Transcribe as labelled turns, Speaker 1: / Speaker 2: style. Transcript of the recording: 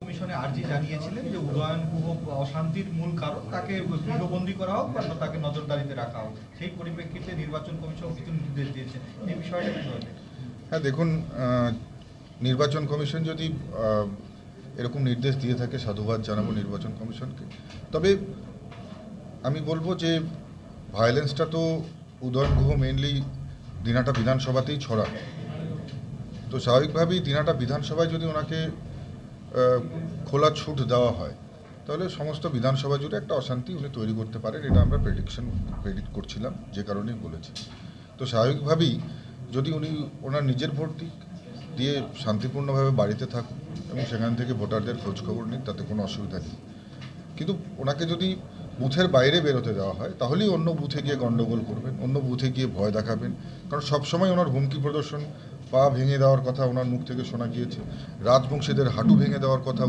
Speaker 1: কমিশনে আর্জি জানিয়েছিলেন যে উদয়ন গুহ অশান্তির মূল কারণ, তাকে গৃহবন্দী করা হোক বা তাকে নজরদারিতে রাখা হোক। সেই পরিপ্রেক্ষিতে নির্বাচন কমিশন কিছু নির্দেশ দিয়েছে, এই বিষয়টা কি ধরনের?
Speaker 2: হ্যাঁ দেখুন, নির্বাচন কমিশন যদি এরকম নির্দেশ দিয়ে থাকে সাধুবাদ জানাবো নির্বাচন কমিশনকে। তবে আমি বলবো যে ভায়োলেন্সটা তো উদয়ন গুহ মেনলি দিনাটা বিধানসভাতেই ছড়া। তো স্বাভাবিকভাবেই দিনাটা বিধানসভায় যদি ওনাকে খোলা ছুট দেওয়া হয় তাহলে সমস্ত বিধানসভা জুড়ে একটা অশান্তি উনি তৈরি করতে পারেন, এটা আমরা প্রেডিক্ট করছিলাম, যে কারণেই বলেছি। তো স্বাভাবিকভাবেই যদি উনি ওনার নিজের ভোট দিয়ে শান্তিপূর্ণভাবে বাড়িতে থাকুন এবং সেখান থেকে ভোটারদের খোঁজখবর নিন, তাতে কোনো অসুবিধা নেই। কিন্তু ওনাকে যদি বুথের বাইরে বেরোতে দেওয়া হয় তাহলেই অন্য বুথে গিয়ে গণ্ডগোল করবেন, অন্য বুথে গিয়ে ভয় দেখাবেন। কারণ সবসময় ওনার হুমকি প্রদর্শন, পা ভেঙে দেওয়ার কথা ওনার মুখ থেকে শোনা গিয়েছে, রাজবংশীদের হাঁটু ভেঙে দেওয়ার কথা